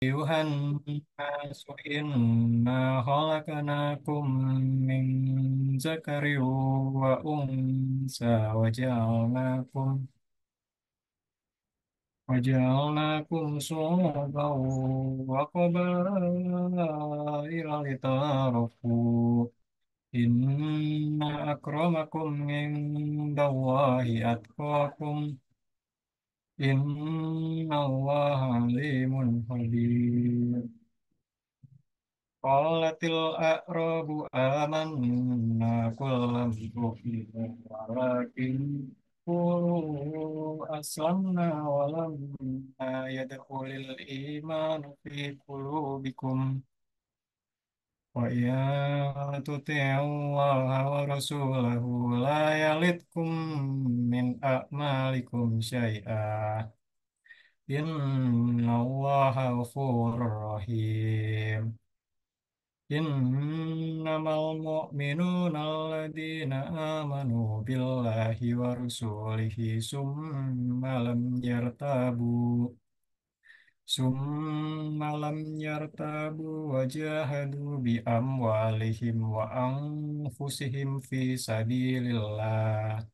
أيها الناس إنا خلقناكم من ذكر وأنثى وجعلناكم شعوبا وقبائل لتعارفوا إن أكرمكم عند الله أتقاكم إن الله عليم خبير قالت الأعراب آمنا قل لم تؤمنوا ولكن قولوا أسلمنا ولما يدخل الإيمان في قلوبكم وإن تطيعوا الله ورسوله لا يلدكم من أعمالكم شيئا إن الله غفور رحيم إنما المؤمنون الذين آمنوا بالله ورسوله ثم لم يرتابوا وجاهدوا بأموالهم وأنفسهم في سبيل الله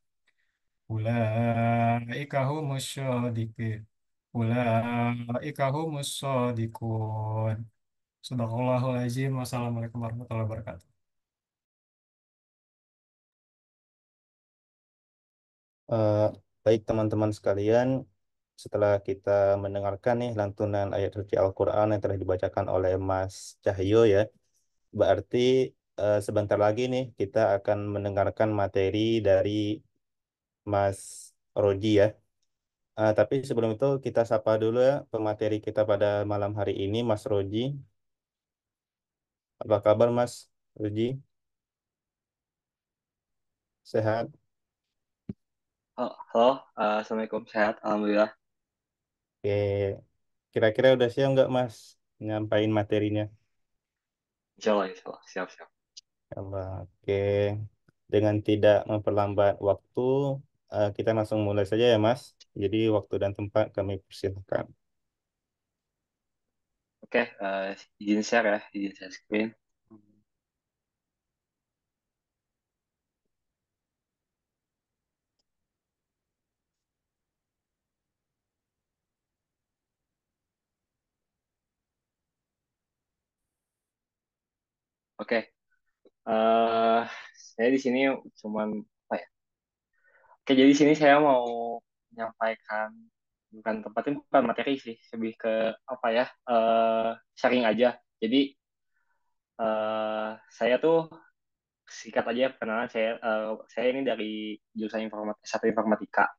أولئك هم الصادقون أولئك هم الصادقون Sadaqallahul azim. Wassalamualaikum warahmatullahi wabarakatuh. Eh, Baik teman-teman sekalian, setelah kita mendengarkan nih lantunan ayat suci Al-Quran yang telah dibacakan oleh Mas Cahyo ya, berarti sebentar lagi nih kita akan mendengarkan materi dari Mas Roji ya. Tapi sebelum itu kita sapa dulu ya pemateri kita pada malam hari ini, Mas Roji. Apa kabar Mas Roji? Sehat? Halo, halo, Assalamualaikum, sehat, Alhamdulillah. Oke, kira-kira udah siap nggak Mas nyampain materinya? Insya Allah, siap-siap. Allah. Oke, dengan tidak memperlambat waktu, kita langsung mulai saja ya, Mas. Jadi waktu dan tempat kami persilahkan. Oke, izin share ya, izin share screen. Oke, eh saya di sini cuman apa ya? Oke, jadi di sini saya mau menyampaikan bukan tempatnya bukan materi sih, lebih ke apa ya? Sharing aja. Jadi saya tuh sikat aja perkenalan saya ini dari jurusan satu informatika.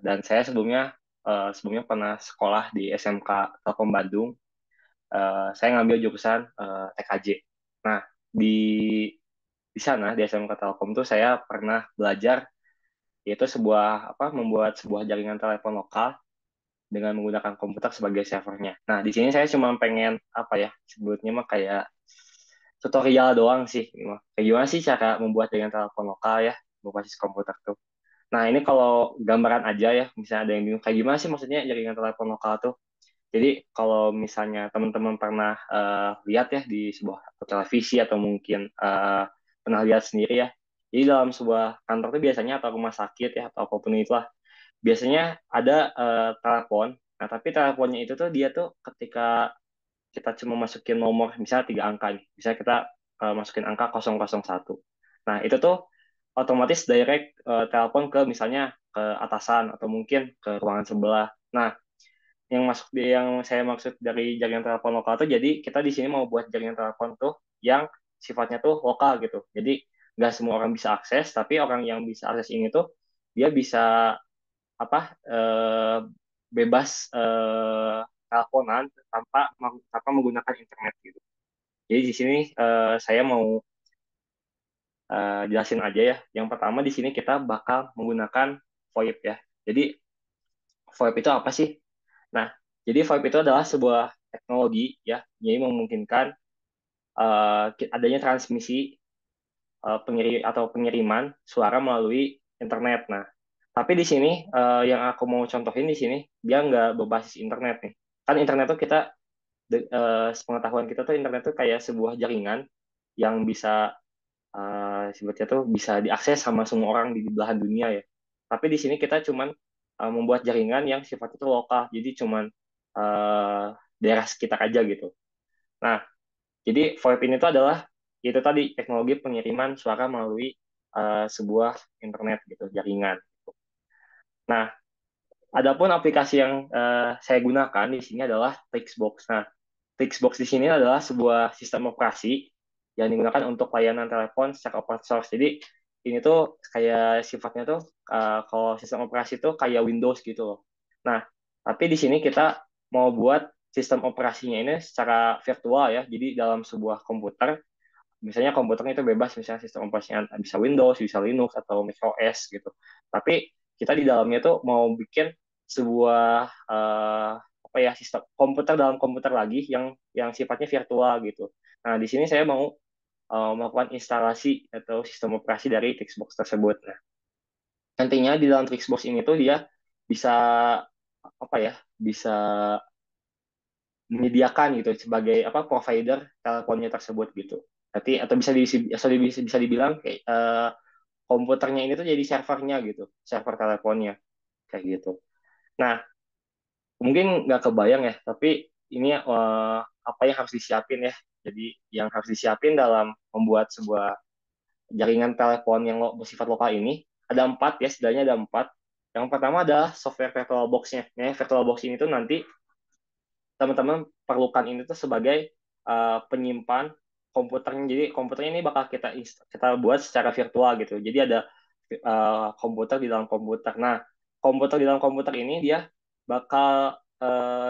Dan saya sebelumnya pernah sekolah di SMK Telkom Bandung. Saya ngambil jurusan TKJ. Nah, di di sana di SMK Telkom tuh saya pernah belajar yaitu membuat sebuah jaringan telepon lokal dengan menggunakan komputer sebagai servernya. Nah, di sini saya cuma pengen apa ya sebutnya mah kayak tutorial doang sih. Kayak gimana sih cara membuat jaringan telepon lokal ya berbasis komputer tuh. Nah, ini kalau gambaran aja ya, misalnya ada yang bingung, kayak gimana sih maksudnya jaringan telepon lokal tuh? Jadi kalau misalnya teman-teman pernah lihat ya di sebuah televisi atau mungkin pernah lihat sendiri ya, jadi dalam sebuah kantor tuh biasanya atau rumah sakit ya atau apapun itulah, biasanya ada telepon. Nah, tapi teleponnya itu tuh dia tuh ketika kita cuma masukin nomor, misalnya 3 angka nih, misalnya kita masukin angka 001. Nah, itu tuh otomatis direct telepon ke misalnya ke atasan atau mungkin ke ruangan sebelah. Nah, yang saya maksud dari jaringan telepon lokal tuh jadi kita di sini mau buat jaringan telepon tuh yang sifatnya tuh lokal gitu. Jadi nggak semua orang bisa akses, tapi orang yang bisa akses ini tuh dia bisa apa bebas teleponan tanpa menggunakan internet gitu. Jadi di sini saya mau jelasin aja ya. Yang pertama di sini kita bakal menggunakan VoIP ya. Jadi VoIP itu apa sih? Nah, jadi VoIP itu adalah sebuah teknologi ya, jadi memungkinkan adanya transmisi pengiriman suara melalui internet. Nah, tapi di sini yang aku mau contohin di sini dia nggak berbasis internet nih. kan internet tuh sepengetahuan kita tuh internet tuh kayak sebuah jaringan yang bisa sebetulnya tuh bisa diakses sama semua orang di belahan dunia ya. Tapi di sini kita cuman membuat jaringan yang sifatnya itu lokal, jadi cuman uh, daerah sekitar aja gitu. Nah, jadi VoIP ini tuh adalah itu tadi teknologi pengiriman suara melalui sebuah internet gitu, jaringan. Nah, adapun aplikasi yang saya gunakan di sini adalah Flixbox. Nah, Flixbox di sini adalah sebuah sistem operasi yang digunakan untuk layanan telepon secara open source. Jadi ini tuh kayak sifatnya tuh kalau sistem operasi tuh kayak Windows gitu loh. Nah, tapi di sini kita mau buat sistem operasinya ini secara virtual ya. Jadi dalam sebuah komputer, misalnya komputernya itu bebas, misalnya sistem operasinya bisa Windows, bisa Linux atau macOS gitu. Tapi kita di dalamnya tuh mau bikin sebuah apa ya sistem komputer dalam komputer lagi yang sifatnya virtual gitu. Nah, di sini saya mau melakukan instalasi atau sistem operasi dari Xbox tersebut. Nah, nantinya di dalam Xbox ini tuh dia bisa apa ya? Bisa menyediakan gitu sebagai apa provider teleponnya tersebut gitu. Nanti atau bisa dibilang kayak komputernya ini tuh jadi servernya gitu, server teleponnya kayak gitu. Nah, mungkin nggak kebayang ya, tapi ini apa yang harus disiapin ya. Jadi yang harus disiapin dalam membuat sebuah jaringan telepon yang bersifat lokal ini ada empat ya, setidaknya ada empat. Yang pertama adalah software VirtualBox-nya. Nah, VirtualBox ini tuh nanti teman-teman perlukan ini tuh sebagai penyimpan komputernya. Jadi komputernya ini bakal kita buat secara virtual gitu. Jadi ada komputer di dalam komputer. Nah, komputer di dalam komputer ini dia bakal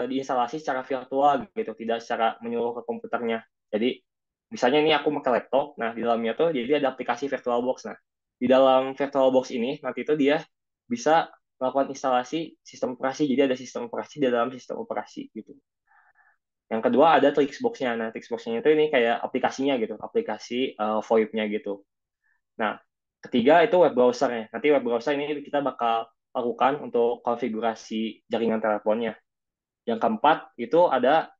diinstalasi secara virtual gitu, tidak secara menyeluruh ke komputernya. Jadi misalnya ini aku pakai laptop, nah di dalamnya tuh jadi ada aplikasi VirtualBox. Nah, di dalam VirtualBox ini nanti itu dia bisa melakukan instalasi sistem operasi. Jadi ada sistem operasi di dalam sistem operasi gitu. Yang kedua ada Trixbox-nya. Nah, Trixbox-nya itu ini kayak aplikasinya gitu, aplikasi VoIP-nya gitu. Nah, ketiga itu web browser-nya. Nanti web browser ini kita bakal lakukan untuk konfigurasi jaringan teleponnya. Yang keempat itu ada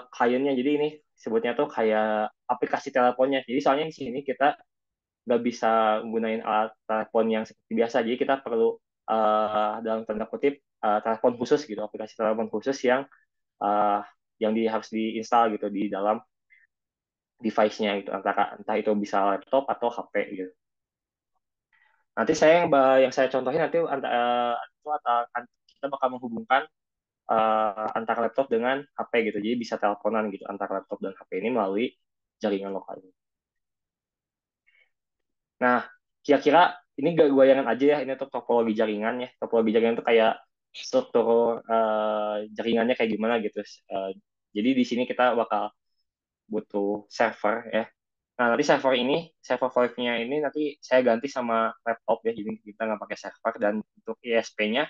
kliennya. Jadi ini sebutnya tuh kayak aplikasi teleponnya. Jadi soalnya di sini kita nggak bisa menggunakan alat telepon yang seperti biasa. Jadi kita perlu dalam tanda kutip telepon khusus gitu, aplikasi telepon khusus uh, yang harus diinstal gitu di dalam device-nya gitu, entah itu bisa laptop atau HP gitu. Nanti yang saya contohin nanti itu kita bakal menghubungkan antara laptop dengan HP gitu. Jadi bisa teleponan gitu antara laptop dan HP ini melalui jaringan lokal ini. Nah, kira-kira ini gak goyangan aja ya, ini tuh topologi jaringan ya. Topologi jaringan itu kayak struktur jaringannya kayak gimana gitu. Jadi di sini kita bakal butuh server ya. Nah, nanti server VoIP-nya ini nanti saya ganti sama laptop ya, jadi kita nggak pakai server. Dan untuk ISP-nya,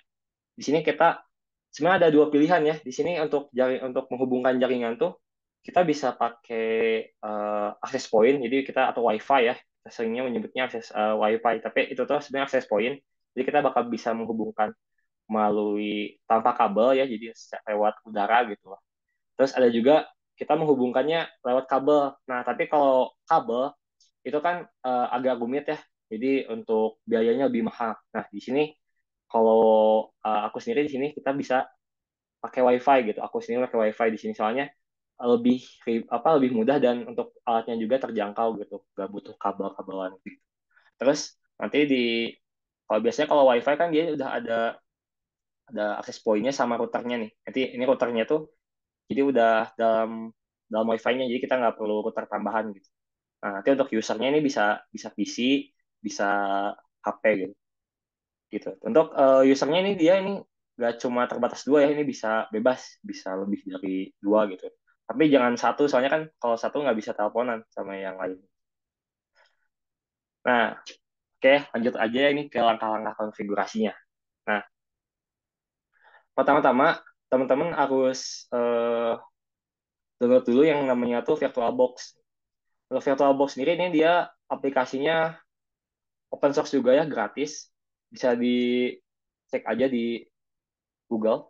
di sini kita sebenarnya ada dua pilihan ya. Di sini untuk menghubungkan jaringan tuh kita bisa pakai access point, jadi kita atau WiFi ya. Kita seringnya menyebutnya akses WiFi, tapi itu tuh sebenarnya access point. Jadi kita bakal bisa menghubungkan melalui tanpa kabel ya, jadi lewat udara gitu loh. Terus ada juga kita menghubungkannya lewat kabel. Nah, tapi kalau kabel itu kan agak rumit ya. Jadi untuk biayanya lebih mahal. Nah, di sini kalau aku sendiri di sini kita bisa pakai WiFi gitu. Aku sendiri pakai WiFi di sini soalnya lebih lebih mudah dan untuk alatnya juga terjangkau gitu. Gak butuh kabel-kabelan gitu. Terus nanti kalau biasanya kalau WiFi kan dia udah ada akses pointnya sama routernya nih. Nanti ini routernya tuh jadi udah dalam WiFi-nya, jadi kita nggak perlu router tambahan gitu. Nah, nanti untuk usernya ini bisa bisa PC, bisa HP gitu. Gitu. Untuk usernya ini nggak cuma terbatas dua ya, ini bisa bebas, bisa lebih dari dua gitu. Tapi jangan satu, soalnya kan kalau satu nggak bisa teleponan sama yang lain. Nah, oke, lanjut aja ini ke langkah-langkah konfigurasinya. Nah, pertama-tama teman-teman harus download dulu yang namanya tuh VirtualBox. Untuk VirtualBox sendiri ini dia aplikasinya open source juga ya, gratis. Bisa dicek aja di Google.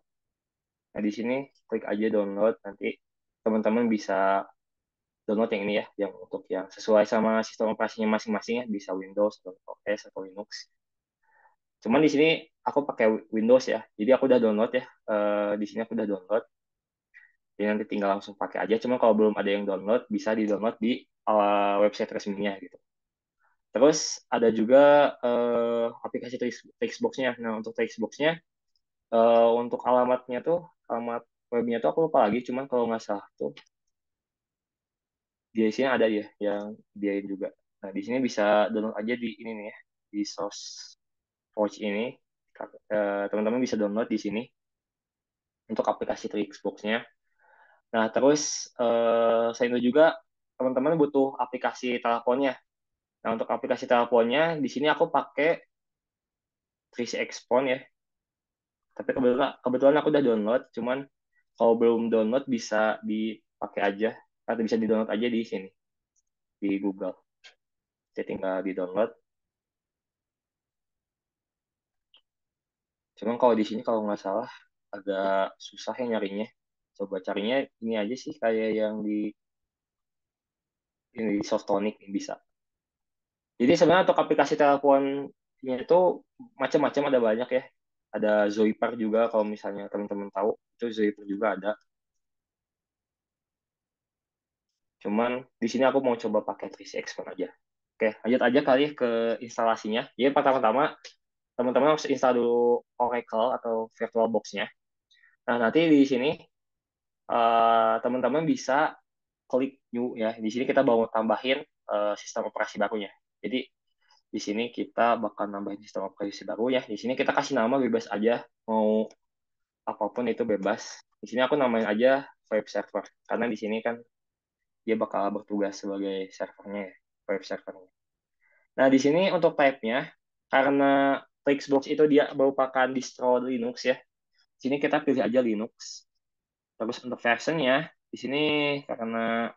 Nah, di sini klik aja download, nanti teman-teman bisa download yang ini ya, yang untuk yang sesuai sama sistem operasinya masing-masing ya, bisa Windows atau OS atau Linux. Cuman di sini aku pakai Windows ya, jadi aku udah download ya. Di sini aku udah download, jadi nanti tinggal langsung pakai aja. Cuma kalau belum ada yang download, bisa di-download di website resminya gitu. Terus ada juga aplikasi Textbox-nya. Nah, untuk Textbox-nya, untuk alamatnya tuh, alamat webnya tuh aku lupa lagi, cuman kalau nggak salah tuh di sini ada ya yang diain juga. Nah, di sini bisa download aja di ini nih ya, di SourceForge ini. Teman-teman bisa download di sini untuk aplikasi Xbox-nya. Nah, terus selain itu juga teman-teman butuh aplikasi teleponnya. Nah, untuk aplikasi teleponnya di sini aku pakai 3C Exphone ya. Tapi kebetulan aku udah download, cuman kalau belum download bisa dipakai aja atau bisa di-download aja di sini di Google. Jadi tinggal di-download. Cuman kalau di sini kalau nggak salah agak susah ya nyarinya. Coba carinya ini aja sih kayak yang di Softonic bisa. Jadi sebenarnya untuk aplikasi teleponnya itu macam-macam ada banyak ya. Ada Zoiper juga kalau misalnya teman-teman tahu itu Zoiper juga ada. Cuman di sini aku mau coba pakai 3C Expert aja. Oke, lanjut aja kali ke instalasinya. Jadi pertama-tama teman-teman harus install dulu Oracle atau VirtualBox-nya. Nah, nanti di sini teman-teman bisa klik new ya. Di sini kita mau tambahin sistem operasi barunya. Jadi di sini kita bakal nambahin sistem operasi baru ya. Di sini kita kasih nama bebas aja, mau apapun itu bebas. Di sini aku namain aja web server karena di sini kan dia bakal bertugas sebagai servernya ya, web servernya. Nah, di sini untuk type-nya karena Flexbox itu dia merupakan distro Linux ya. Di sini kita pilih aja Linux. Terus untuk versionnya di sini karena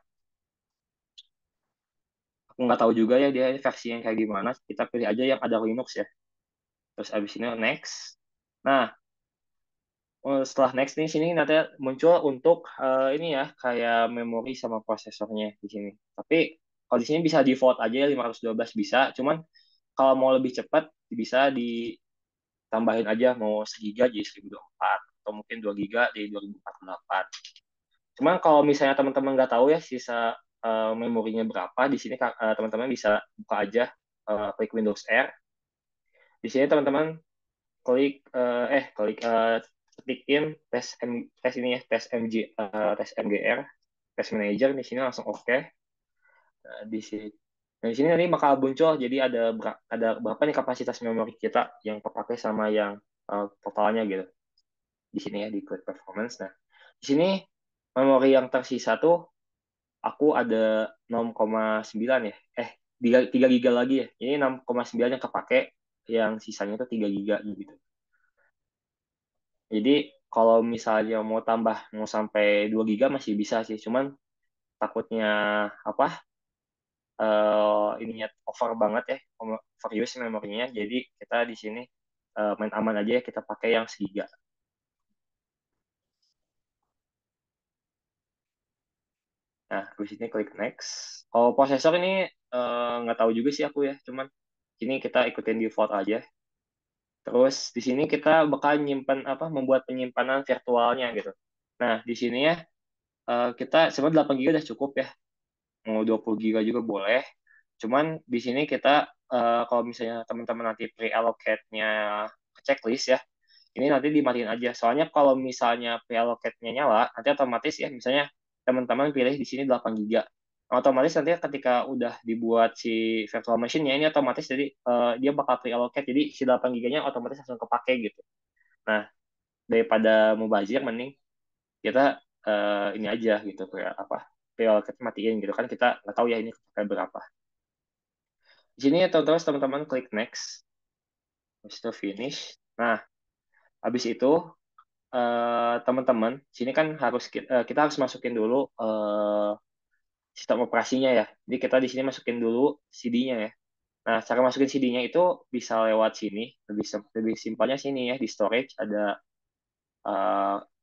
aku nggak tahu juga ya dia versi yang kayak gimana, kita pilih aja yang ada Linux ya. Terus abis ini next. Nah, setelah next nih sini nanti muncul untuk ini ya kayak memori sama prosesornya di sini. Tapi kalau di sini bisa default aja ya 512 bisa, cuman kalau mau lebih cepat bisa ditambahin aja mau 1 giga jadi 1024 atau mungkin 2 giga jadi 2048. Cuman kalau misalnya teman-teman nggak tahu ya sisa memorinya berapa, di sini teman-teman bisa buka aja klik Windows R. Di sini teman-teman klik ketikin tes ini ya tes MGR tes manager di sini langsung oke. Di sini nanti bakal muncul jadi ada berapa nih kapasitas memori kita yang terpakai sama yang totalnya gitu di sini ya di quick performance. Nah, di sini memori yang tersisa tuh aku ada 0,9 ya, 3 giga lagi ya, ini 6,9 yang kepake, yang sisanya tuh 3 giga gitu. Jadi kalau misalnya mau tambah mau sampai 2 giga masih bisa sih, cuman takutnya apa ininya over banget ya, overuse memorinya. Jadi kita di sini main aman aja ya, kita pakai yang 1 giga. Nah, di sini klik next. Kalau prosesor ini nggak tahu juga sih aku ya, cuman ini kita ikutin default aja. Terus di sini kita bakal nyimpan membuat penyimpanan virtualnya gitu. Nah, di sini ya kita sebenarnya 8 GB udah cukup ya. Mau 20 GB juga boleh. Cuman di sini kita kalau misalnya teman-teman nanti pre-allocate-nya ke checklist ya, ini nanti dimatiin aja. Soalnya kalau misalnya pre-allocate-nya nyala, nanti otomatis ya misalnya teman-teman pilih di sini 8 GB. Otomatis nanti ketika udah dibuat si virtual machine-nya ini otomatis jadi dia bakal pre-allocate. Jadi si 8 GB-nya otomatis langsung kepake gitu. Nah, daripada mubazir mending kita ini aja gitu kayak pre-allocate matiin gitu kan kita nggak tahu ya ini kepakai berapa. Di sini ya terus teman-teman klik next, habis itu finish. Nah, habis itu teman-teman, sini kan kita harus masukin dulu sistem operasinya ya. Jadi kita di sini masukin dulu CD-nya ya. Nah, cara masukin CD-nya itu bisa lewat sini. Lebih simpelnya sini ya di storage ada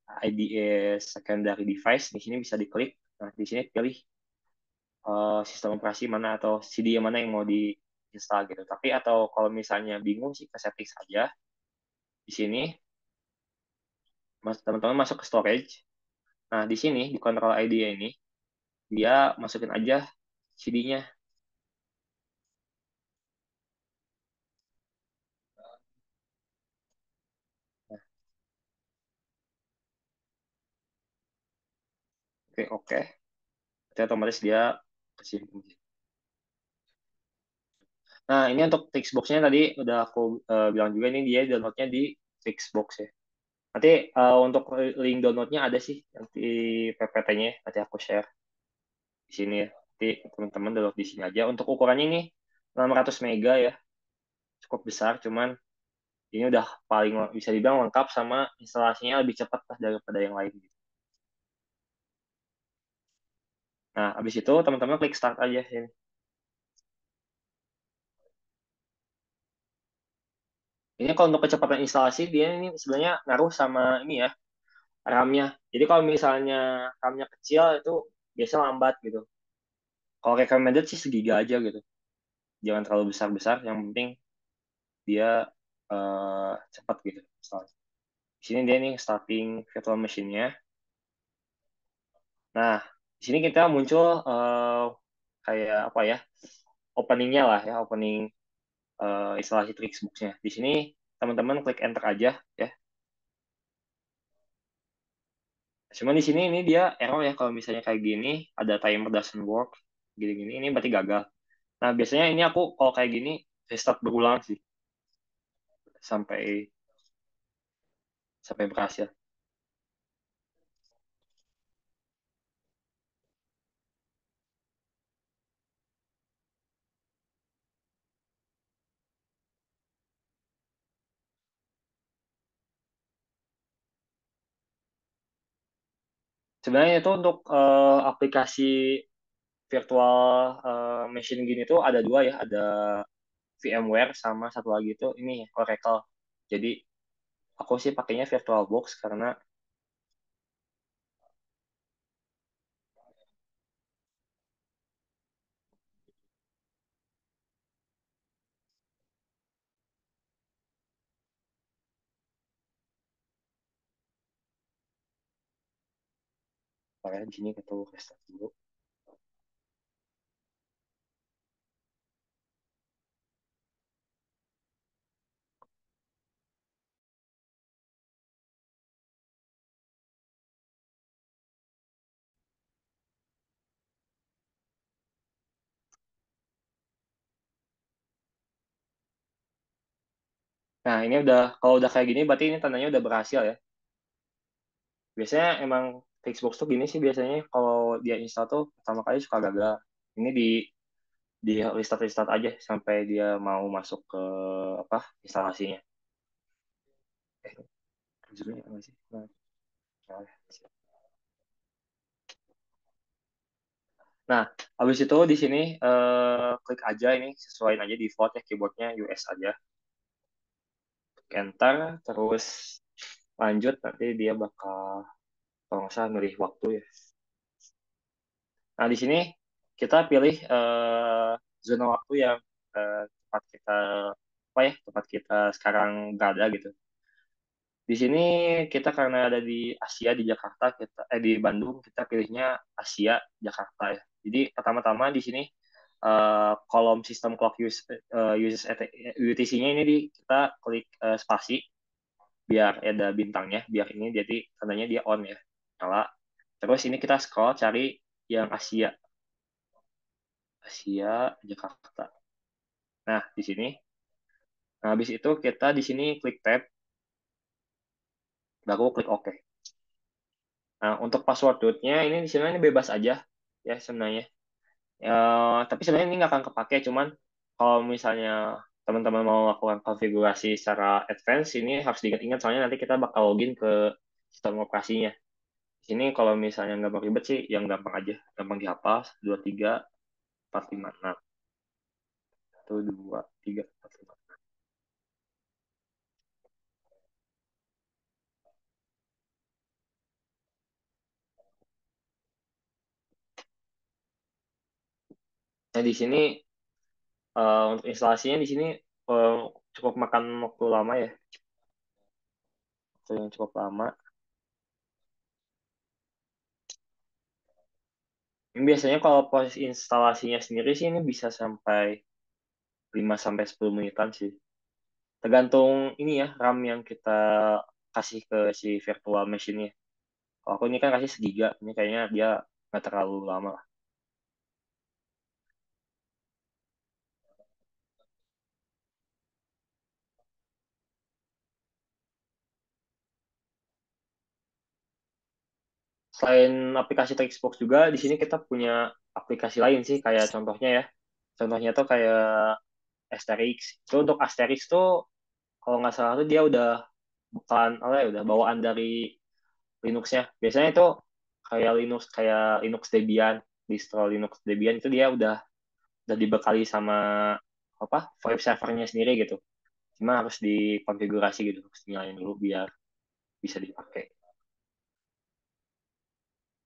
IDE secondary device. Di sini bisa diklik. Nah, di sini pilih sistem operasi mana atau CD yang mana yang mau diinstal gitu. Tapi atau kalau misalnya bingung sih ke settings aja. Di sini teman-teman masuk ke storage. Nah, di sini di control IDE ini dia masukin aja CD-nya. Oke, oke. Jadi otomatis dia kesimpan. Nah, ini untuk Flixbox-nya tadi udah aku bilang juga ini dia downloadnya di Flixbox ya. Nanti untuk link downloadnya ada sih nanti PPT-nya nanti aku share di sini ya. Nanti teman-teman download di sini aja. Untuk ukurannya ini 600 mega ya, cukup besar. Cuman ini udah paling bisa dibilang lengkap sama instalasinya lebih cepat lah daripada yang lain. Nah, habis itu teman-teman klik start aja sini. Ini kalau untuk kecepatan instalasi dia ini sebenarnya ngaruh sama ini ya RAM-nya. Jadi kalau misalnya RAM-nya kecil itu biasanya lambat gitu. Kalau recommended sih segiga aja gitu. Jangan terlalu besar-besar, yang penting dia cepat gitu. Di sini dia nih starting virtual machine-nya. Nah, di sini kita muncul kayak apa ya, opening-nya lah ya, opening instalasi Trixbox-nya. Di sini teman-teman klik enter aja ya. Cuma di sini ini dia error ya kalau misalnya kayak gini, ada timer doesn't work, gini-gini, ini berarti gagal. Nah, biasanya ini aku kalau kayak gini restart berulang sih sampai sampai berhasil. Sebenarnya itu untuk aplikasi virtual machine gini tuh ada dua ya, ada VMware sama satu lagi itu ini Oracle. Jadi aku sih pakainya VirtualBox karena ya di sini kita restart dulu. Nah, ini udah kalau udah kayak gini berarti ini tandanya udah berhasil ya. Biasanya emang Xbox tuh gini sih biasanya kalau dia install tuh pertama kali suka gagal. Ini di restart restart aja sampai dia mau masuk ke apa instalasinya. Eh, judulnya apa sih? Nah, nah, habis itu di sini klik aja ini sesuaiin aja default ya keyboardnya US aja. Klik enter terus lanjut nanti dia bakal kalau nggak salah milih waktu ya. Nah, di sini kita pilih zona waktu yang tempat kita apa ya tempat kita sekarang berada gitu. Di sini kita karena ada di Asia di Jakarta kita di Bandung kita pilihnya Asia Jakarta ya. Jadi pertama-tama di sini kolom sistem clock uses UTC-nya ini kita klik spasi biar ada bintangnya biar ini jadi tandanya dia on ya nyala. Terus ini kita scroll cari yang Asia Asia Jakarta. Nah, di sini. Nah, habis itu kita di sini klik tab, baru klik OK. Nah, untuk password-nya ini di sini bebas aja ya sebenarnya. Tapi sebenarnya ini nggak akan kepake, cuman kalau misalnya teman-teman mau lakukan konfigurasi secara advance, ini harus diingat-ingat soalnya nanti kita bakal login ke sistem operasinya. Di sini kalau misalnya nggak mau ribet sih, yang gampang aja. Gampang dihafal, 23456. 1, 2, 3, 4, 5. Nah, di sini untuk instalasinya di sini eh, cukup makan waktu lama ya, waktu yang cukup lama. Ini biasanya kalau proses instalasinya sendiri sih ini bisa sampai 5 sampai 10 menitan sih. Tergantung ini ya, RAM yang kita kasih ke si virtual machine-nya. Kalau aku ini kan kasih segiga, ini kayaknya dia nggak terlalu lama. Selain aplikasi Textbox juga, di sini kita punya aplikasi lain sih, kayak contohnya ya. Contohnya tuh kayak Asterix. Itu untuk Asterix tuh, kalau nggak salah tuh dia udah bukan, apa ya, udah bawaan dari Linux-nya. Biasanya itu kayak Linux Debian, distro Linux Debian itu dia udah dibekali sama apa VoIP servernya sendiri gitu. Cuma harus dikonfigurasi gitu, harus nyalain dulu biar bisa dipakai.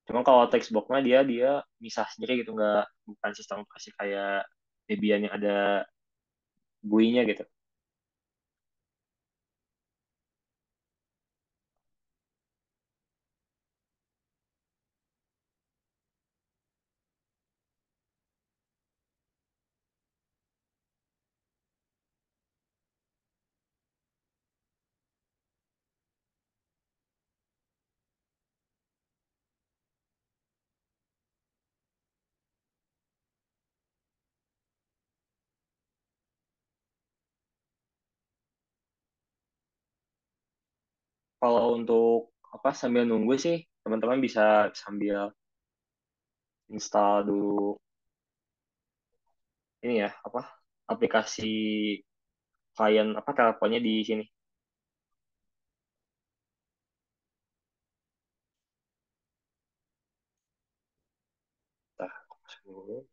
Cuma kalau textbox-nya dia dia misah sendiri gitu, nggak bukan sistem operasi kayak Debian yang ada GUI-nya gitu. Kalau untuk apa sambil nunggu sih teman-teman bisa sambil install dulu ini ya apa aplikasi klien apa teleponnya di sini. Nah, dulu.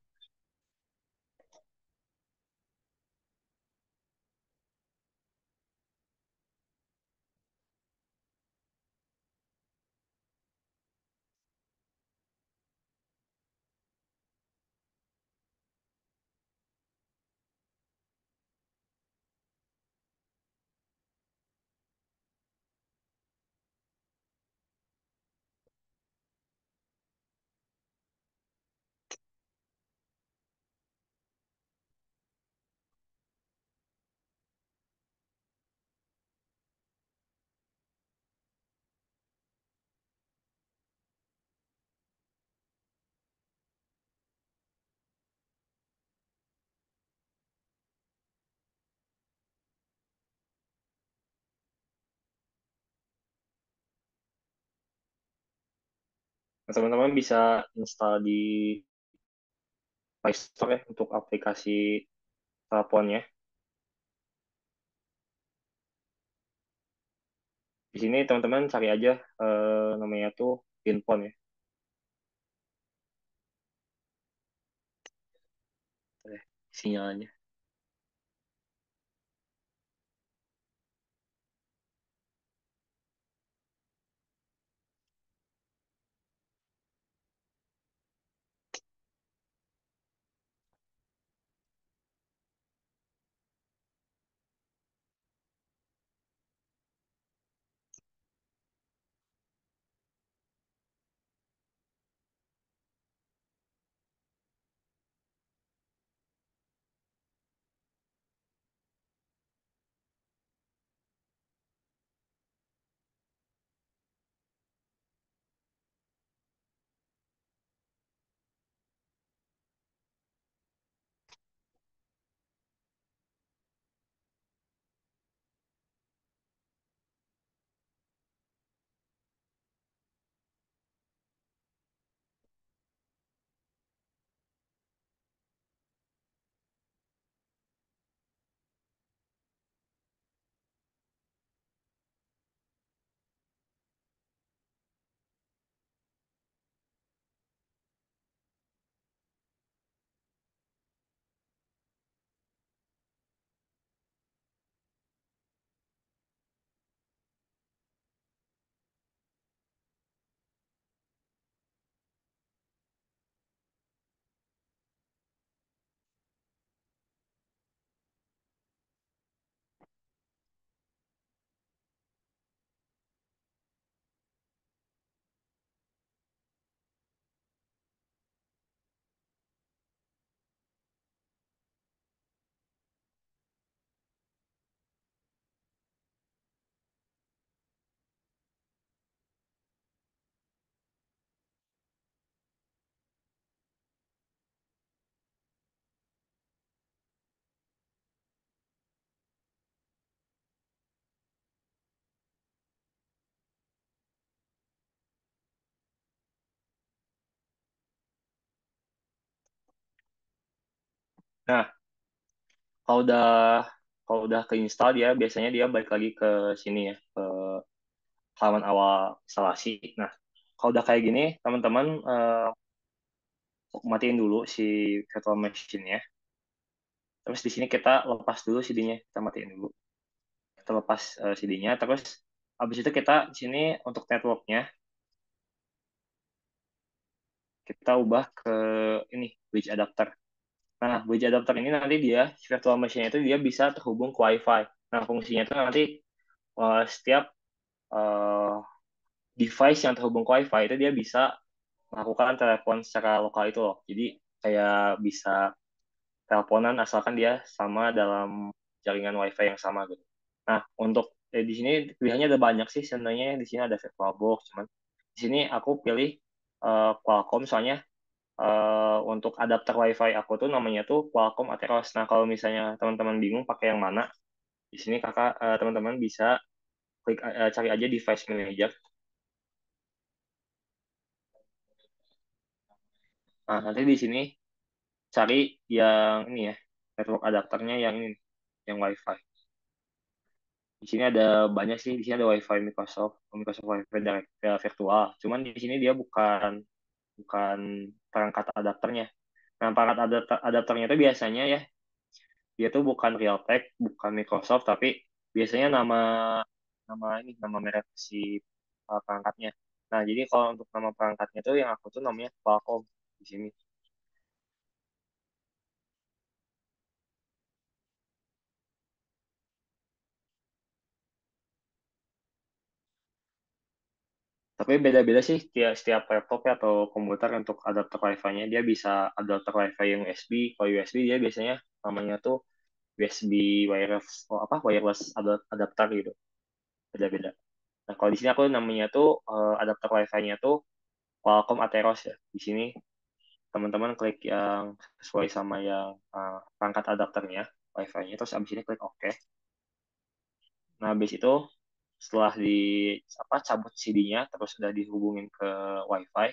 Nah, teman-teman bisa install di Play Store ya untuk aplikasi teleponnya. Di sini teman-teman cari aja namanya tuh Pinphone ya. Sinyalnya. Nah, kalau udah kalau udah keinstall dia biasanya dia balik lagi ke sini ya, ke halaman awal instalasi. Nah, kalau udah kayak gini, teman-teman matiin dulu si virtual machine-nya. Terus di sini kita lepas dulu CD-nya, kita matiin dulu. Kita lepas CD-nya, terus habis itu kita di sini untuk network-nya kita ubah ke ini bridge adapter. Nah, bridge adapter ini nanti dia virtual machine itu dia bisa terhubung ke WiFi. Nah, fungsinya itu nanti setiap eh, device yang terhubung ke WiFi itu dia bisa melakukan telepon secara lokal itu loh. Jadi kayak bisa teleponan asalkan dia sama dalam jaringan WiFi yang sama gitu. Nah, untuk di sini pilihannya ada banyak sih sebenarnya. Di sini ada VirtualBox, cuman di sini aku pilih Qualcomm soalnya untuk adapter WiFi aku tuh namanya tuh Qualcomm Atheros. Nah, kalau misalnya teman-teman bingung pakai yang mana, di sini teman-teman bisa klik cari aja device manager. Nah, nanti di sini cari yang ini ya, network adapternya yang ini, yang WiFi. Di sini ada banyak sih, di sini ada WiFi Microsoft, Microsoft WiFi direct virtual. Cuman di sini dia bukan bukan perangkat adapternya. Nah, perangkat adapternya itu biasanya ya, dia tuh bukan Realtek, bukan Microsoft, tapi biasanya nama nama ini nama merek si perangkatnya. Nah, jadi kalau untuk nama perangkatnya tuh yang aku tuh namanya Qualcomm di sini. Tapi beda-beda sih setiap laptop ya atau komputer untuk adapter Wi-Fi-nya. Dia bisa adapter Wi-Fi yang USB. Kalau USB dia biasanya namanya tuh USB wireless, oh apa wireless adapter gitu. Beda-beda. Nah, kalau di sini aku namanya tuh adapter Wi-Fi-nya tuh Qualcomm Atheros ya. Di sini teman-teman klik yang sesuai sama yang perangkat adapternya Wi-Fi-nya. Terus abis ini klik OK. Nah, habis itu setelah cabut CD-nya terus udah dihubungin ke WiFi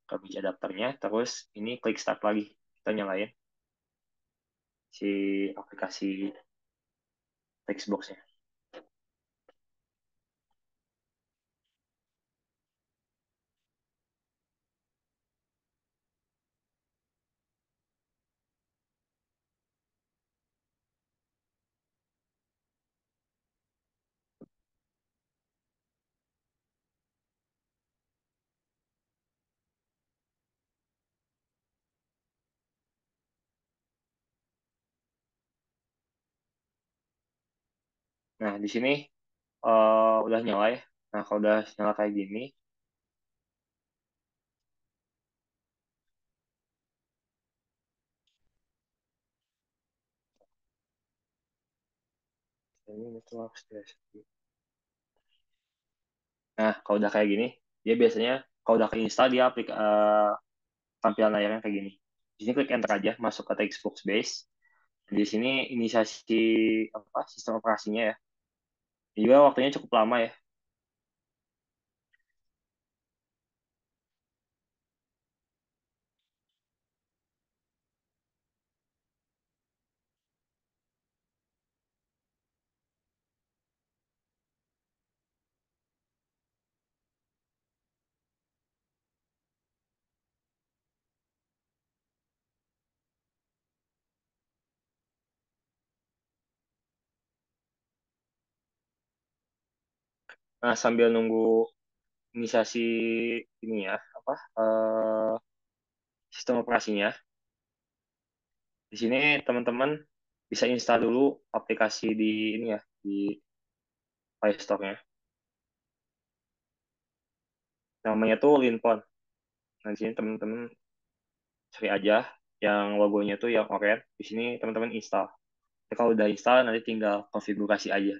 ke bridge adapternya terus ini klik start lagi kita nyalain si aplikasi Textbox-nya. Nah, di sini udah nyala ya. Nah, kalau udah nyala kayak gini, ini tuh harus nah, kalau udah kayak gini, dia biasanya kalau udah keinstall dia tampilan layarnya kayak gini. Di sini klik enter aja, masuk ke Textbox Base. Di sini inisiasi apa sistem operasinya ya. Ini juga waktunya cukup lama ya. Nah, sambil nunggu inisiasi ini ya, apa sistem operasinya, di sini teman-teman bisa install dulu aplikasi di ini ya, di Play Store-nya. Namanya tuh Linpon. Nah, di sini teman-teman cari aja yang logonya tuh yang oranye. Di sini teman-teman install. Jadi kalau udah install nanti tinggal konfigurasi aja.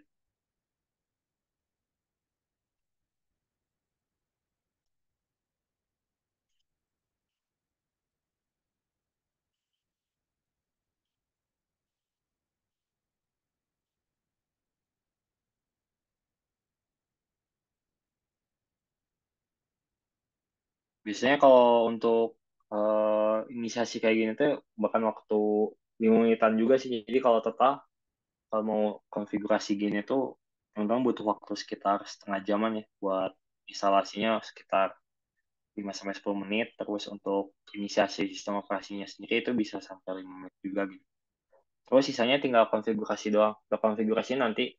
Biasanya kalau untuk inisiasi kayak gini tuh bahkan waktu 5 menitan juga sih. Jadi kalau total kalau mau konfigurasi gini tuh teman-teman butuh waktu sekitar setengah jaman ya buat instalasinya sekitar 5 sampai 10 menit. Terus untuk inisiasi sistem operasinya sendiri itu bisa sampai 5 menit juga gitu. Terus sisanya tinggal konfigurasi doang. Kalau konfigurasi nanti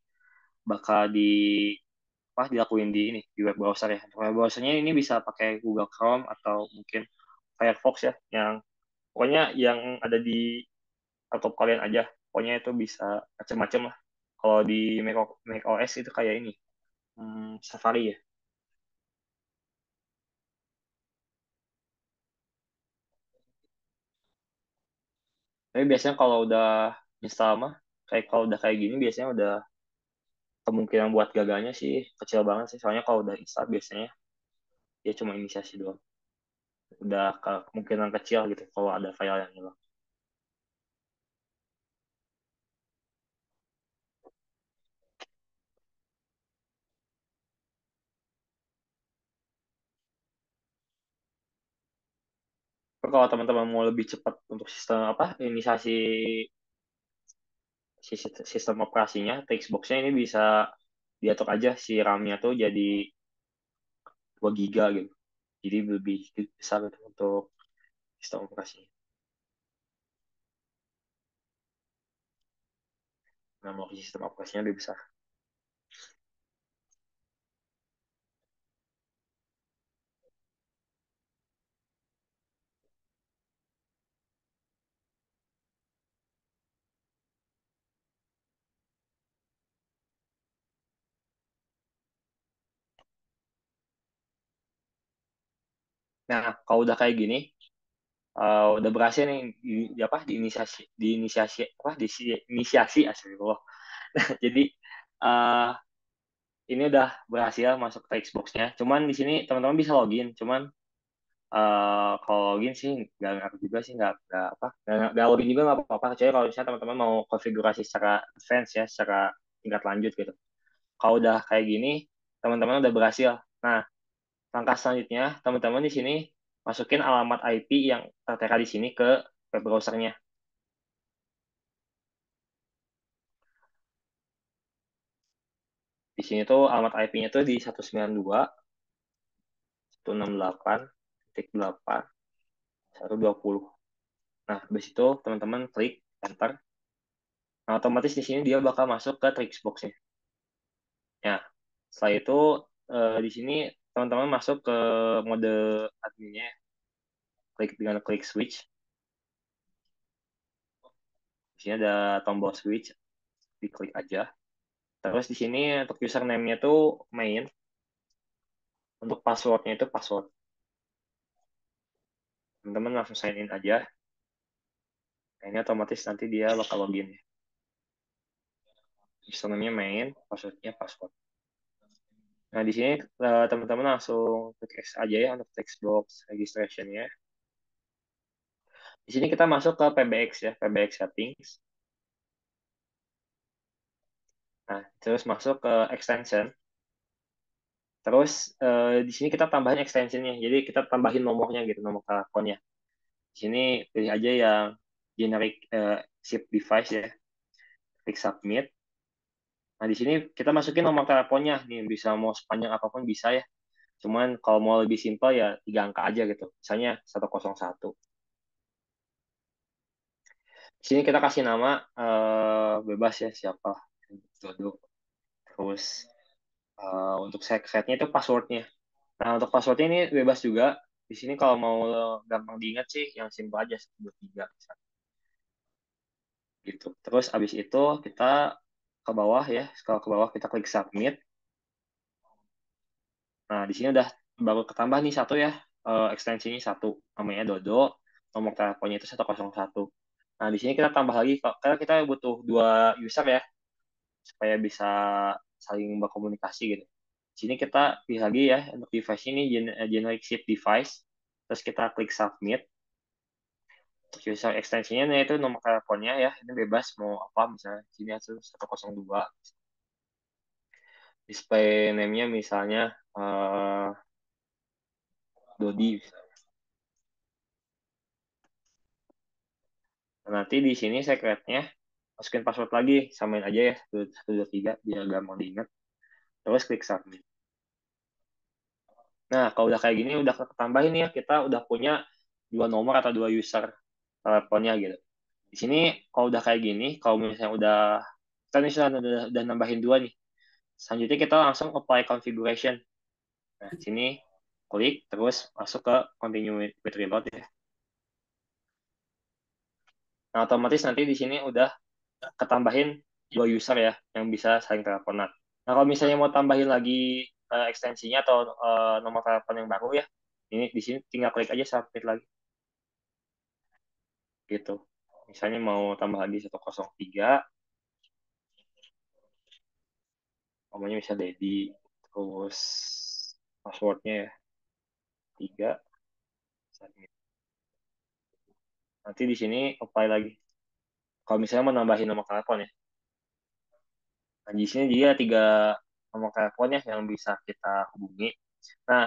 bakal dilakuin di ini di web browser ya. Untuk web browsernya ini bisa pakai Google Chrome atau mungkin Firefox ya, yang pokoknya yang ada di laptop kalian aja. Pokoknya itu bisa macam-macam lah. Kalau di Mac OS itu kayak ini, Safari ya. Tapi biasanya kalau udah install mah, kayak kalau udah kayak gini biasanya udah kemungkinan buat gagalnya sih kecil banget sih. Soalnya kalau udah install biasanya dia cuma inisiasi doang. Udah kemungkinan kecil gitu kalau ada file yang hilang. Tapi kalau teman-teman mau lebih cepat untuk sistem apa inisiasi sistem operasinya, Xbox-nya ini bisa diatur aja si RAM-nya tuh jadi 2 giga gitu. Jadi lebih besar gitu untuk sistem operasinya. Memori sistem operasinya lebih besar. Nah, kalau udah kayak gini, udah berhasil nih diinisiasi astagfirullah. Jadi uh, ini udah berhasil masuk ke Xbox-nya. Cuman di sini teman-teman bisa login. Cuman kalau login sih nggak ngaruh juga sih nggak login juga nggak apa-apa. Kecuali kalau misalnya teman-teman mau konfigurasi secara advance ya, secara tingkat lanjut gitu. Kalau udah kayak gini, teman-teman udah berhasil. Nah, langkah selanjutnya teman-teman di sini masukin alamat IP yang tertera di sini ke web browsernya. Di sini tuh alamat IP-nya tuh di 192.168.8.120. Nah, habis itu teman-teman klik enter. Nah, otomatis di sini dia bakal masuk ke Trixbox-nya. Ya, setelah itu di sini teman-teman masuk ke mode adminnya, klik dengan klik switch. Di sini ada tombol switch, diklik aja. Terus di sini untuk username-nya tuh main, untuk password-nya itu password. Teman-teman langsung sign in aja. Nah, ini otomatis nanti dia bakal login ya. Username-nya main, password-nya password. Nah, di sini teman-teman langsung klik X aja ya untuk text box registration-nya. Di sini kita masuk ke PBX ya, PBX settings. Nah, terus masuk ke extension. Terus di sini kita tambahin extensionnya. Jadi kita tambahin nomornya gitu, nomor teleponnya. Di sini pilih aja yang generic ship device ya. Klik submit. Nah, di sini kita masukin nomor teleponnya. Nih, bisa mau sepanjang apapun bisa ya. Cuman kalau mau lebih simpel ya 3 angka aja gitu. Misalnya 101. Di sini kita kasih nama bebas ya siapa. Dodo. Terus untuk secretnya itu passwordnya. Nah, untuk passwordnya ini bebas juga. Di sini kalau mau gampang diingat sih, yang simpel aja, 1, 2, 3. Gitu. Terus abis itu kita ke bawah ya, kalau ke bawah kita klik submit. Nah, di sini udah baru ketambah nih satu ya, ekstensinya satu, namanya Dodo, nomor teleponnya itu 101. Nah, di sini kita tambah lagi, karena kita butuh 2 user ya, supaya bisa saling berkomunikasi gitu. Di sini kita pilih lagi ya, untuk device ini generic ship device, terus kita klik submit. Untuk user ekstensinya nah itu nomor teleponnya ya, ini bebas mau apa, misalnya di sini 102. Display name-nya misalnya Dodi. Nanti di sini secretnya masukin password lagi, samain aja ya 123 biar gampang diingat. Terus klik submit. Nah, kalau udah kayak gini udah ketambahin ya, kita udah punya dua nomor atau dua user teleponnya gitu. Di sini kalau udah kayak gini, kalau misalnya kita misalnya udah nambahin dua nih. Selanjutnya kita langsung apply configuration. Nah, di sini klik terus masuk ke continue with reload ya. Nah, otomatis nanti di sini udah ketambahin dua user ya yang bisa saling teleponan. Nah, kalau misalnya mau tambahin lagi ekstensinya atau nomor telepon yang baru ya, ini di sini tinggal klik aja submit lagi gitu. Misalnya mau tambah lagi 103, namanya bisa Dedi, terus passwordnya ya 3, submit. Nanti di sini apply lagi. Kalau misalnya mau nambahin nomor telepon ya. Nah, di sini dia tiga nomor telepon ya yang bisa kita hubungi. Nah,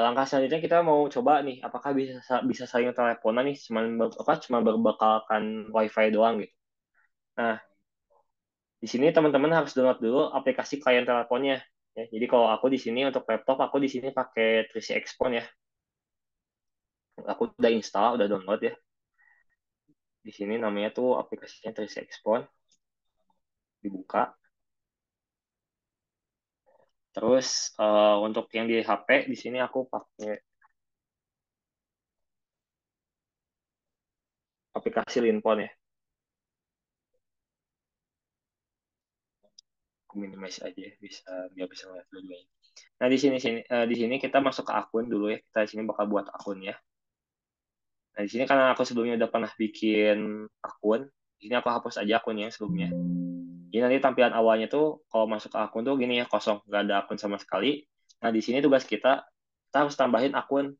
langkah selanjutnya kita mau coba nih, apakah bisa saling teleponan nih, cuma berbekalkan WiFi doang gitu. Nah, di sini teman-teman harus download dulu aplikasi klien teleponnya. Ya, jadi kalau aku di sini untuk laptop, aku di sini pakai 3C Expo ya. Aku udah install, udah download ya. Di sini namanya tuh aplikasinya 3C Expo. Dibuka. Terus untuk yang di HP, di sini aku pakai aplikasi Linpon ya. Aku minimize aja bisa biar bisa ngeliat dua-duanya. Nah, di sini kita masuk ke akun dulu ya. Kita di sini bakal buat akun ya. Nah, di sini karena aku sebelumnya udah pernah bikin akun, di sini aku hapus aja akunnya yang sebelumnya. Jadi nanti tampilan awalnya tuh kalau masuk ke akun tuh gini ya, kosong, nggak ada akun sama sekali. Nah, di sini tugas kita harus tambahin akun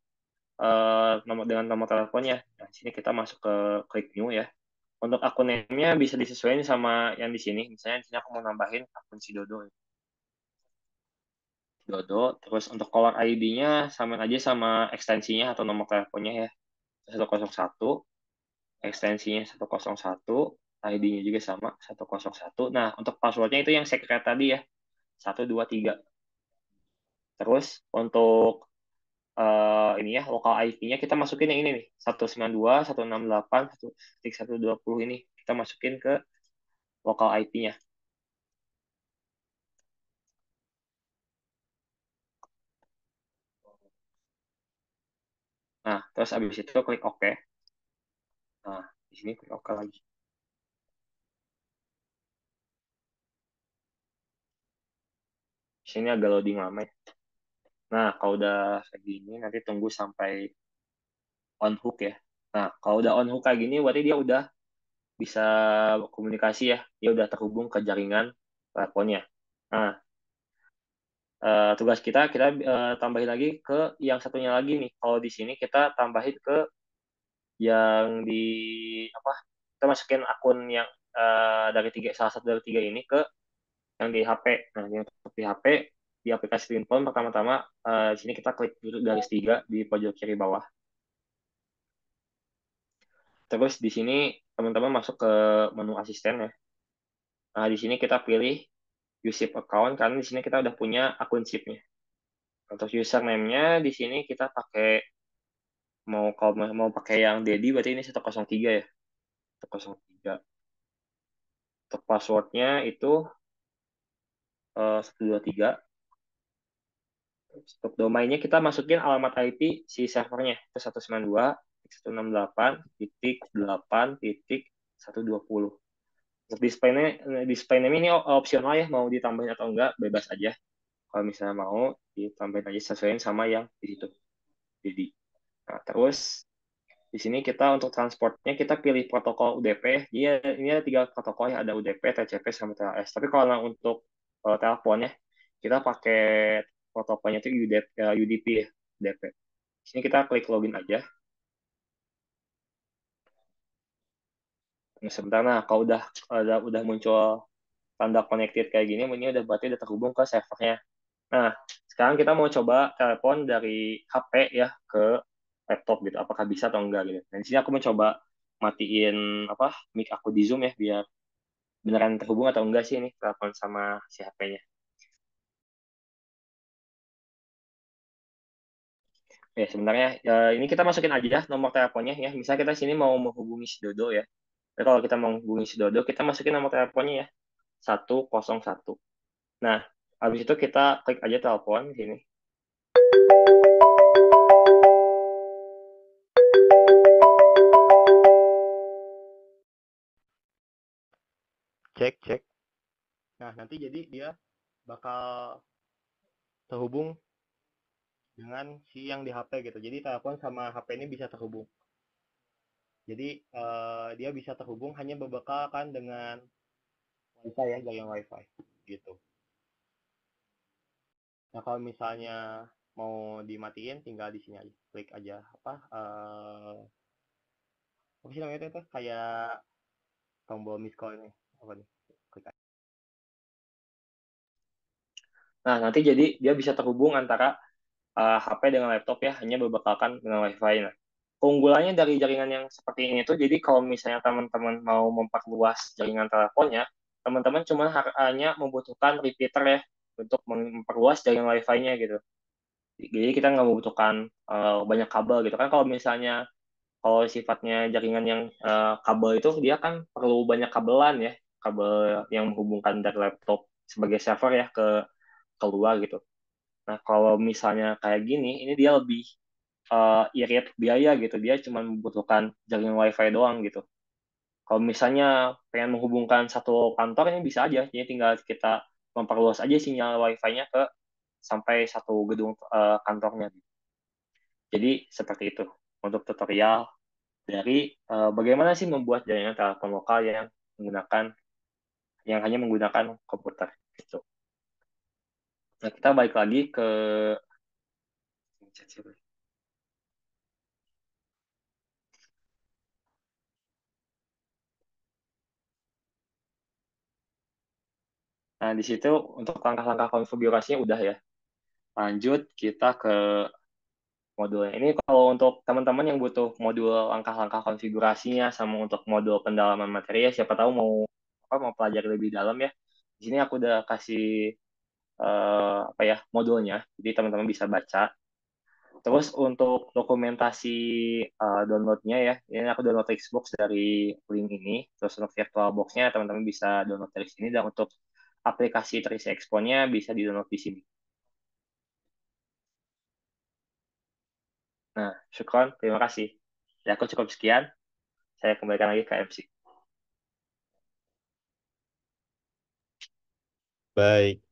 dengan nomor teleponnya. Nah, di sini kita masuk ke klik new ya. Untuk akun name-nya bisa disesuaikan sama yang di sini. Misalnya di sini aku mau nambahin akun si Dodo. Terus untuk caller ID-nya samain aja sama ekstensinya atau nomor teleponnya ya. 101, ekstensinya 101, ID-nya juga sama 101. Nah, untuk passwordnya itu yang secret tadi ya, 123. Terus untuk ini ya, lokal IP-nya kita masukin yang ini nih, 192, 168, 120 ini. Kita masukin ke lokal IP-nya. Nah, terus habis itu klik OK. Nah, di sini klik OK lagi. Di sini agak loading lama ya. Nah, kalau udah kayak gini, nanti tunggu sampai on hook ya. Nah, kalau udah on hook kayak gini, berarti dia udah bisa komunikasi ya. Dia udah terhubung ke jaringan teleponnya. Nah, tugas kita tambahin lagi ke yang satunya lagi nih. Kalau di sini kita tambahin ke yang di apa? Kita masukin akun yang salah satu dari tiga ini ke yang di HP. Nah, yang di HP di aplikasi Pinphone pertama-tama di sini kita klik garis tiga di pojok kiri bawah. Terus di sini teman-teman masuk ke menu asisten ya. Nah, di sini kita pilih use SIP account karena di sini kita udah punya akun SIP-nya. Untuk username-nya di sini kita pakai kalau mau pakai yang Dedi berarti ini 103 ya. 103. Untuk passwordnya itu 123. Untuk domainnya kita masukin alamat IP si servernya itu 192.168.8.120. Untuk display name ini opsional ya, mau ditambahin atau enggak bebas aja. Kalau misalnya mau ditambahin aja sesuaiin sama yang di situ. Jadi, nah, terus di sini kita untuk transportnya kita pilih protokol UDP. Ini ada tiga protokol ya, ada UDP, TCP, sama TLS. Tapi kalau untuk teleponnya kita pakai protokolnya itu UDP ya, UDP. Di sini kita klik login aja. Nah, sebentar, nah kalau udah muncul tanda connected kayak gini, ini udah berarti udah terhubung ke servernya. Nah, sekarang kita mau coba telepon dari HP ya ke laptop gitu. Apakah bisa atau enggak gitu. Nah, di sini aku mencoba matiin apa mic aku di Zoom ya biar beneran terhubung atau enggak sih ini telepon sama si HP-nya. Ya sebenarnya ini kita masukin aja nomor teleponnya ya. Misalnya kita sini mau menghubungi si Dodo ya. Jadi kalau kita mau menghubungi si Dodo, kita masukin nomor teleponnya ya 101. Nah, habis itu kita klik aja telepon sini. Cek, cek. Nah, nanti jadi dia bakal terhubung dengan si yang di HP gitu. Jadi telepon sama HP ini bisa terhubung. Jadi dia bisa terhubung hanya berbekalkan dengan WiFi ya, jaringan WiFi gitu. Nah, kalau misalnya mau dimatiin tinggal di sini aja. Klik aja apa sih namanya itu kayak tombol miss call ini. Apa nih? Klik aja. Nah, nanti jadi dia bisa terhubung antara HP dengan laptop ya, hanya berbekalkan dengan WiFi. Nah, keunggulannya dari jaringan yang seperti ini tuh, jadi kalau misalnya teman-teman mau memperluas jaringan teleponnya, teman-teman cuma hanya membutuhkan repeater ya, untuk memperluas jaringan WiFi-nya gitu. Jadi kita nggak membutuhkan banyak kabel gitu kan. Kalau sifatnya jaringan yang kabel itu dia kan perlu banyak kabelan ya, kabel yang menghubungkan dari laptop sebagai server ya ke keluar gitu. Nah, kalau misalnya kayak gini, ini dia lebih irit biaya gitu. Dia cuma membutuhkan jaringan WiFi doang gitu. Kalau misalnya pengen menghubungkan satu kantor ini bisa aja. Jadi tinggal kita memperluas aja sinyal WiFi-nya ke sampai satu gedung kantornya. Jadi seperti itu untuk tutorial dari bagaimana sih membuat jaringan telepon lokal menggunakan yang hanya menggunakan komputer gitu. Nah, kita balik lagi ke Nah, di situ untuk langkah-langkah konfigurasinya udah ya. Lanjut kita ke modulnya. Ini kalau untuk teman-teman yang butuh modul langkah-langkah konfigurasinya sama untuk modul pendalaman materi ya, siapa tahu mau pelajari lebih dalam ya. Di sini aku udah kasih apa ya modulnya, jadi teman-teman bisa baca. Terus untuk dokumentasi downloadnya ya, ini aku download Xbox dari link ini. Terus untuk VirtualBox-nya teman-teman bisa download dari sini dan untuk aplikasi Tris Expo-nya bisa di-download di sini. Nah, syukron, terima kasih. Ya, aku cukup sekian. Saya kembalikan lagi ke MC. Baik,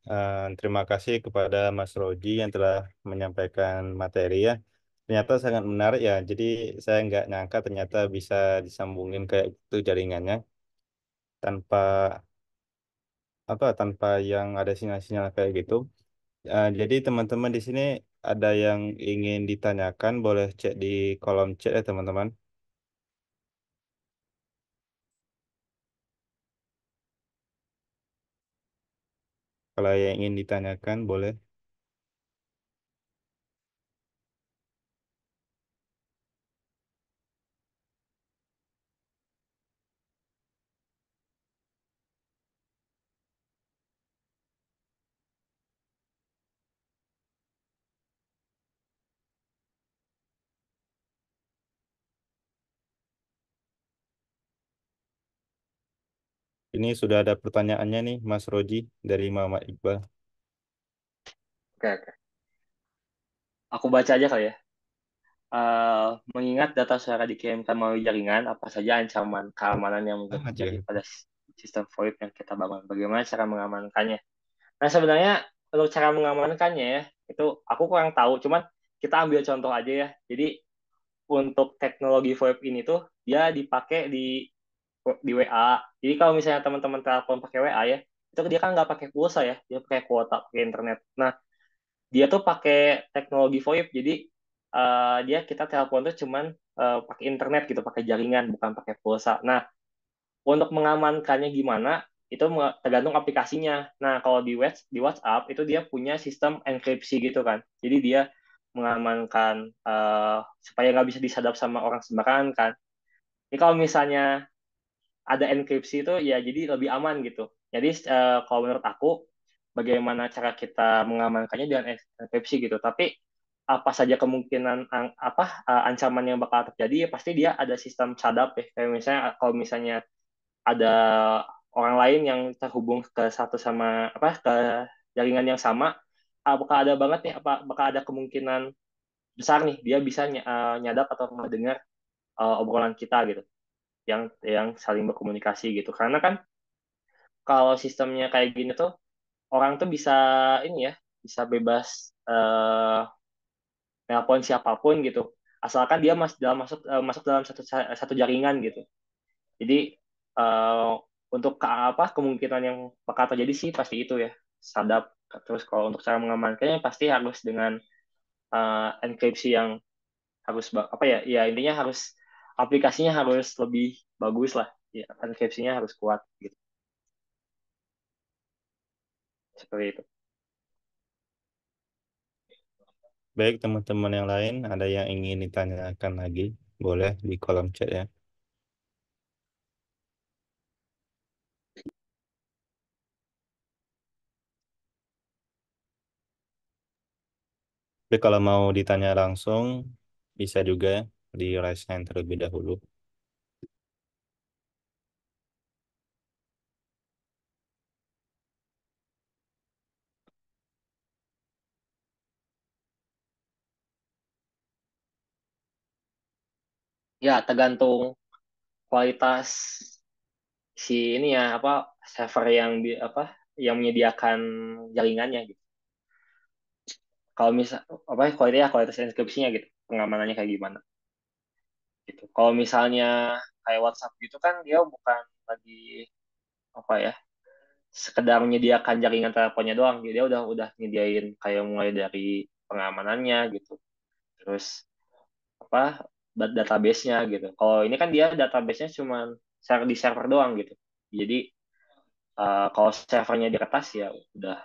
terima kasih kepada Mas Roji yang telah menyampaikan materi ya. Ternyata sangat menarik ya. Jadi saya nggak nyangka ternyata bisa disambungin kayak itu jaringannya tanpa tanpa yang ada sinyal-sinyal kayak gitu. Jadi teman-teman di sini ada yang ingin ditanyakan, boleh cek di kolom chat ya teman-teman. Kalau yang ingin ditanyakan boleh. Ini sudah ada pertanyaannya nih Mas Roji dari Muhammad Iqbal. Oke, oke. Aku baca aja kali ya. Mengingat data suara dikirimkan melalui jaringan, apa saja ancaman keamanan yang mungkin Amat terjadi ya. pada sistem VoIP yang kita bangun? Bagaimana cara mengamankannya? Nah, sebenarnya untuk cara mengamankannya ya, itu aku kurang tahu, cuman kita ambil contoh aja ya. Jadi untuk teknologi VoIP ini tuh dia dipakai di WA. Jadi kalau misalnya teman-teman telepon pakai WA ya, itu dia kan nggak pakai pulsa ya, dia pakai kuota, pakai internet. Nah, dia tuh pakai teknologi VoIP, jadi dia kita telepon tuh cuman pakai internet gitu, pakai jaringan, bukan pakai pulsa. Nah, untuk mengamankannya gimana, itu tergantung aplikasinya. Nah, kalau di WhatsApp itu dia punya sistem enkripsi gitu kan. Jadi dia mengamankan supaya nggak bisa disadap sama orang sembarangan kan. Ini kalau misalnya ada enkripsi itu ya jadi lebih aman gitu. Jadi kalau menurut aku bagaimana cara kita mengamankannya dengan enkripsi gitu. Tapi apa saja kemungkinan ancaman yang bakal terjadi ya pasti dia ada sistem cadap ya. Kayak misalnya kalau misalnya ada orang lain yang terhubung ke satu sama ke jaringan yang sama, apakah ada banget nih bakal ada kemungkinan besar nih dia bisa nyadap atau mendengar obrolan kita gitu yang saling berkomunikasi gitu karena kan kalau sistemnya kayak gini tuh orang tuh bisa ini ya bisa bebas nelpon siapapun gitu asalkan dia masuk dalam satu jaringan gitu jadi uh, untuk kemungkinan yang bakal terjadi sih pasti itu ya sadap terus kalau untuk cara mengamankannya pasti harus dengan enkripsi yang harus ya intinya harus aplikasinya harus lebih bagus lah ya enkripsinya harus kuat gitu seperti itu. Baik teman-teman yang lain, ada yang ingin ditanyakan lagi? Boleh di kolom chat ya. Tapi kalau mau ditanya langsung, bisa juga di raise hand terlebih dahulu. Ya tergantung kualitas si ini ya server yang yang menyediakan jaringannya gitu. Kalau misal kualitas inskripsinya gitu, pengamanannya kayak gimana gitu. Kalau misalnya kayak WhatsApp gitu kan dia bukan lagi apa ya sekedar menyediakan jaringan teleponnya doang, dia udah nyediain kayak mulai dari pengamanannya gitu, terus apa database-nya gitu. Kalau ini kan dia database-nya cuma di server doang gitu. Jadi kalau servernya diretas ya udah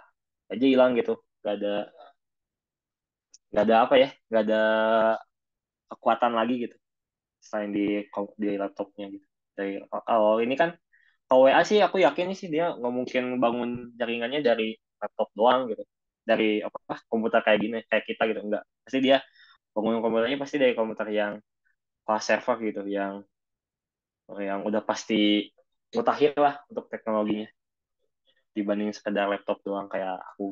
aja hilang gitu nggak ada nggak ada kekuatan lagi gitu selain di laptopnya gitu kalau ini kan kalau WA sih aku yakin sih dia nggak mungkin bangun jaringannya dari laptop doang gitu dari komputer kayak gini kayak kita gitu nggak pasti dia bangun komputernya pasti dari komputer yang kelas server gitu yang udah pasti mutakhir lah untuk teknologinya dibanding sekedar laptop doang kayak aku.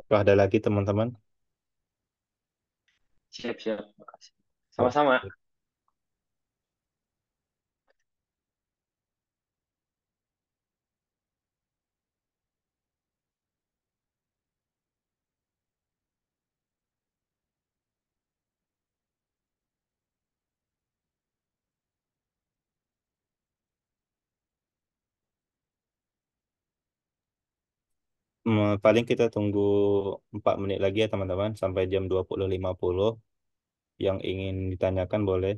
Apa ada lagi teman-teman? Siap siap makasih sama-sama. Oke. Paling kita tunggu 4 menit lagi ya teman-teman, sampai jam 20.50. Yang ingin ditanyakan boleh.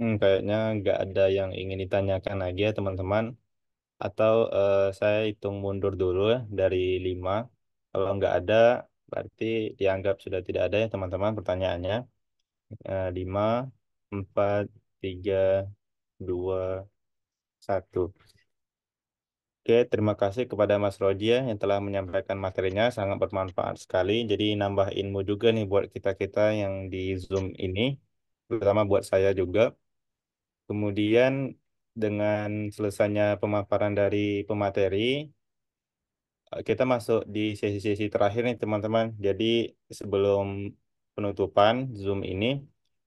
Kayaknya nggak ada yang ingin ditanyakan lagi ya teman-teman. Atau saya hitung mundur dulu ya dari 5. Kalau nggak ada, berarti dianggap sudah tidak ada ya teman-teman pertanyaannya. 5, 4, 3, 2, 1. Oke, terima kasih kepada Mas Roji ya yang telah menyampaikan materinya, sangat bermanfaat sekali. Jadi nambah ilmu juga nih buat kita-kita yang di Zoom ini, terutama buat saya juga. Kemudian dengan selesainya pemaparan dari pemateri, kita masuk di sesi-sesi terakhir nih teman-teman. Jadi sebelum penutupan Zoom ini,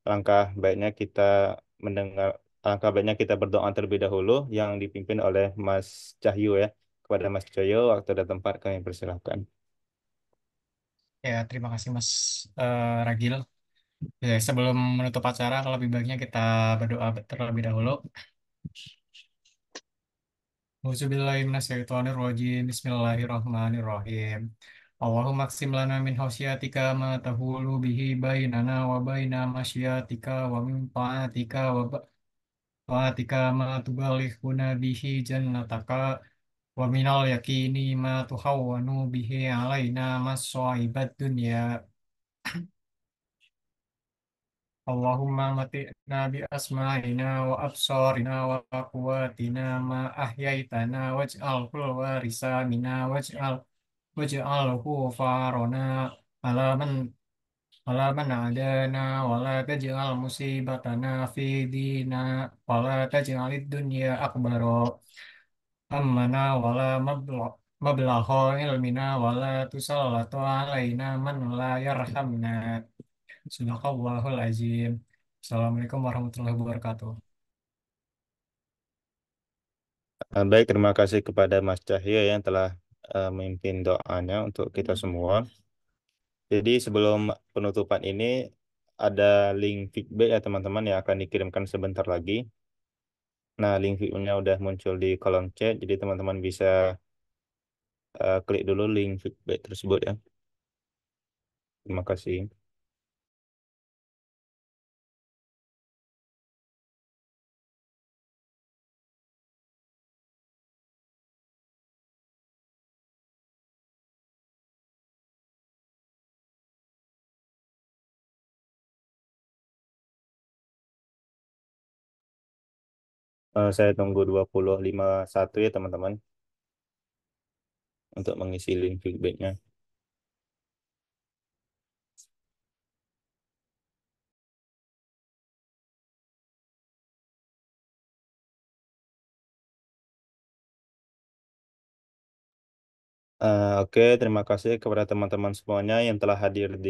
langkah baiknya kita mendengar, langkah baiknya kita berdoa terlebih dahulu yang dipimpin oleh Mas Cahyo ya. Kepada Mas Cahyo, waktu dan tempat kami persilahkan. Ya, terima kasih Mas Ragil. Ya, sebelum menutup acara, kalau lebih baiknya kita berdoa terlebih dahulu. Auzubillahiminasyaitonirrajim. Bismillahirrahmanirrahim. Allahumma qsim lana min khasyatika ma tahulu bihi bainana wa baina masyiatika wa min ta'atika wa ta'atika ma tubalighuna bihi jannataka wa minal yaqini ma tuhawwanu bihi alaina masaibat dunya. Allahumma mati'na bi asma'ina wa absarina wa quwwatina ma ahyaitana waj'alhu warisa minna waj'alhu farana ala man ala man adana wa la taj'al musibatana fi dina wa la taj'alid dunya akbara hammana wa la mablagha ilmina wa la tusallatu alaina man la yarhamna. Sadaqallahul azim. Assalamualaikum warahmatullahi wabarakatuh. Baik, terima kasih kepada Mas Cahyo yang telah memimpin doanya untuk kita semua. Jadi sebelum penutupan ini ada link feedback ya teman-teman yang akan dikirimkan sebentar lagi. Nah, link feedbacknya udah muncul di kolom chat, jadi teman-teman bisa klik dulu link feedback tersebut ya. Terima kasih. Saya tunggu 20.51 ya teman-teman untuk mengisi link feedbacknya. Oke, terima kasih kepada teman-teman semuanya yang telah hadir di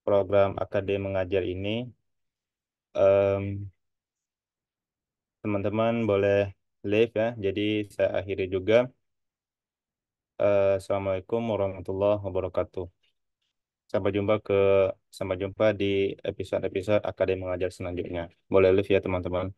program Akademi Mengajar ini. Em, Teman-teman boleh live ya. Jadi saya akhiri juga. Assalamualaikum warahmatullahi wabarakatuh. Sampai jumpa sampai jumpa di episode-episode Akademi Mengajar selanjutnya. Boleh live ya teman-teman.